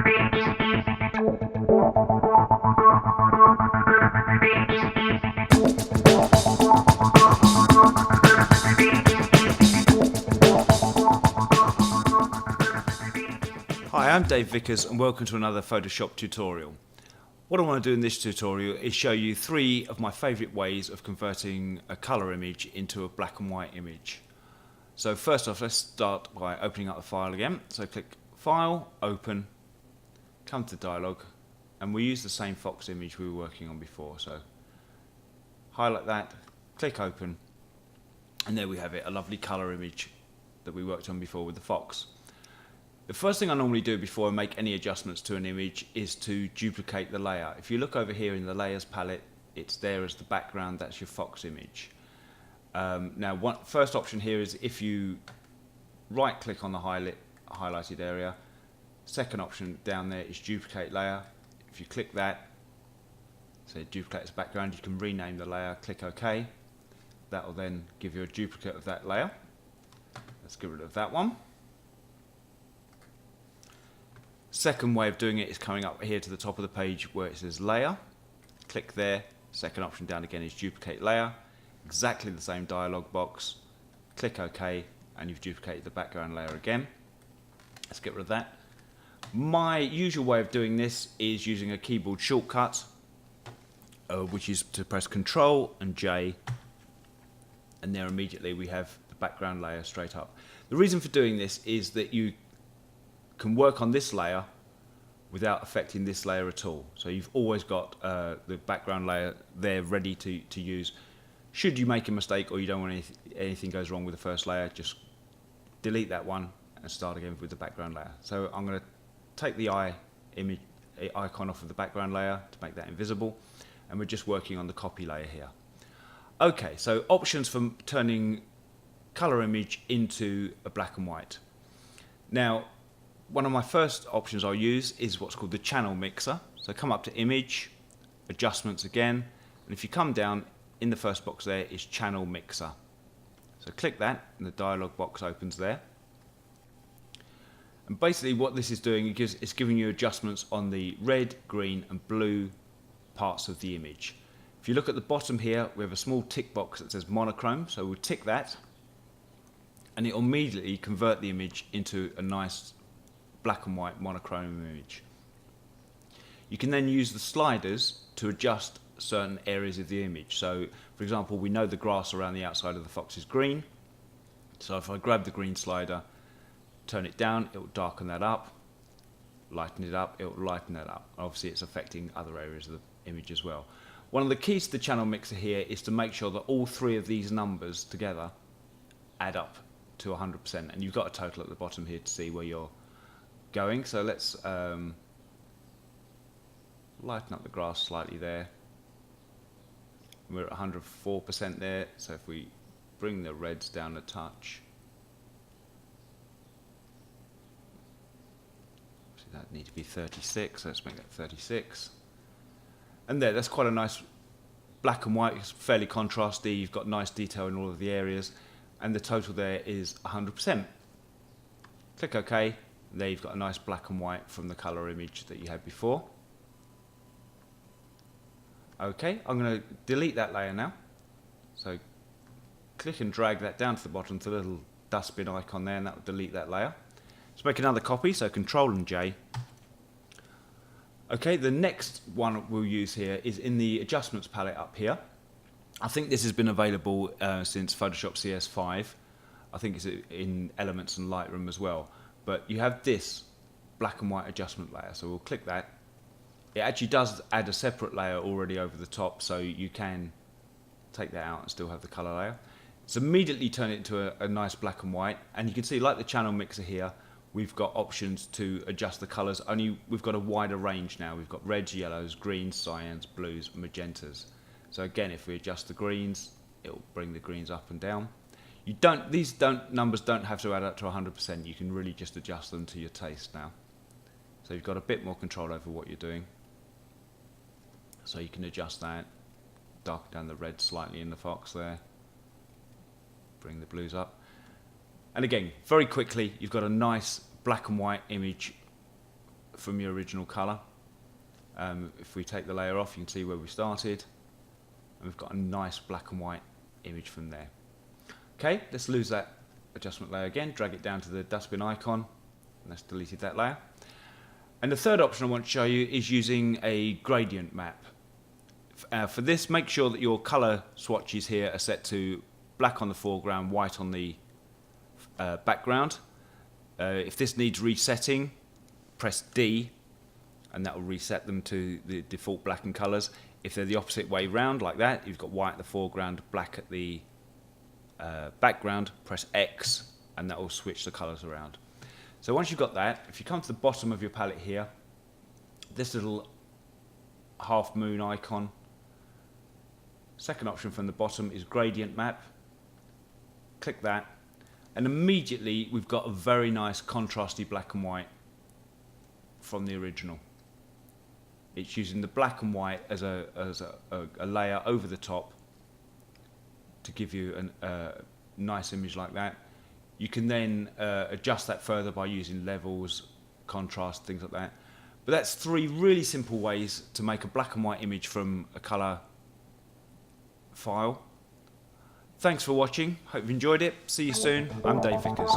Hi, I'm Dave Vickers and welcome to another Photoshop tutorial. What I want to do in this tutorial is show you 3 of my favourite ways of converting a colour image into a black and white image. So first off, let's start by opening up the file again. So click File, Open, come to Dialog, and we use the same Fox image we were working on before. So highlight that, click Open, and there we have it, a lovely colour image that we worked on before with the fox. The first thing I normally do before I make any adjustments to an image is to duplicate the layer. If you look over here in the layers palette, it's there as the background, that's your fox image. Now, first option here is if you right click on the highlighted area, second option down there is duplicate layer. If you click that, say duplicate as background, you can rename the layer, click OK. That will then give you a duplicate of that layer. Let's get rid of that one. Second way of doing it is coming up here to the top of the page where it says layer. Click there. Second option down again is duplicate layer. Exactly the same dialog box. Click OK and you've duplicated the background layer again. Let's get rid of that. My usual way of doing this is using a keyboard shortcut, which is to press Ctrl and J, and there immediately we have the background layer straight up. The reason for doing this is that you can work on this layer without affecting this layer at all. So you've always got the background layer there ready to use. Should you make a mistake or you don't want anything goes wrong with the first layer, just delete that one and start again with the background layer. So I'm going to take the icon off of the background layer to make that invisible, and we're just working on the copy layer here. Okay, so options for turning color image into a black and white. Now, one of my first options I'll use is what's called the channel mixer. So come up to Image, Adjustments again, and if you come down in the first box there is Channel Mixer. So click that and the dialog box opens there. And basically what this is doing is it's giving you adjustments on the red, green and blue parts of the image. If you look at the bottom here, we have a small tick box that says monochrome, so we'll tick that and it will immediately convert the image into a nice black and white monochrome image. You can then use the sliders to adjust certain areas of the image. So for example, we know the grass around the outside of the fox is green, so if I grab the green slider, turn it down, it will darken that up, lighten it up, it will lighten that up. Obviously it's affecting other areas of the image as well. One of the keys to the channel mixer here is to make sure that all 3 of these numbers together add up to 100%, and you've got a total at the bottom here to see where you're going. So let's lighten up the grass slightly there. We're at 104% there, so if we bring the reds down a touch, that need to be 36, so let's make that 36. And that's quite a nice black and white, it's fairly contrasty, you've got nice detail in all of the areas, and the total there is 100%. Click OK, there you've got a nice black and white from the colour image that you had before. Okay, I'm going to delete that layer now. So click and drag that down to the bottom to the little dustbin icon there, and that will delete that layer. Let's make another copy, so Control and J. Okay, the next one we'll use here is in the Adjustments palette up here. I think this has been available since Photoshop CS5. I think it's in Elements and Lightroom as well. But you have this black and white adjustment layer, so we'll click that. It actually does add a separate layer already over the top, so you can take that out and still have the color layer. So immediately turn it into a nice black and white, and you can see, like the channel mixer here, we've got options to adjust the colors, only we've got a wider range now. We've got reds, yellows, greens, cyans, blues, magentas. So again, if we adjust the greens, it'll bring the greens up and down. These numbers don't have to add up to 100%, you can really just adjust them to your taste now. So you've got a bit more control over what you're doing. So you can adjust that, darken down the red slightly in the fox there, bring the blues up. And again, very quickly, you've got a nice black and white image from your original colour. If we take the layer off, you can see where we started, and we've got a nice black and white image from there. Okay, let's lose that adjustment layer again, drag it down to the dustbin icon, and that's deleted that layer. And the third option I want to show you is using a gradient map. For this, make sure that your colour swatches here are set to black on the foreground, white on the background. If this needs resetting, press D, and that will reset them to the default black and colours. If they're the opposite way round, like that, you've got white at the foreground, black at the background, press X, and that will switch the colours around. So once you've got that, if you come to the bottom of your palette here, this little half moon icon, second option from the bottom is gradient map. Click that, and immediately we've got a very nice contrasty black and white from the original. It's using the black and white as a layer over the top to give you a nice image like that. You can then adjust that further by using levels, contrast, things like that. But that's 3 really simple ways to make a black and white image from a colour file. Thanks for watching. Hope you've enjoyed it. See you soon. I'm Dave Vickers.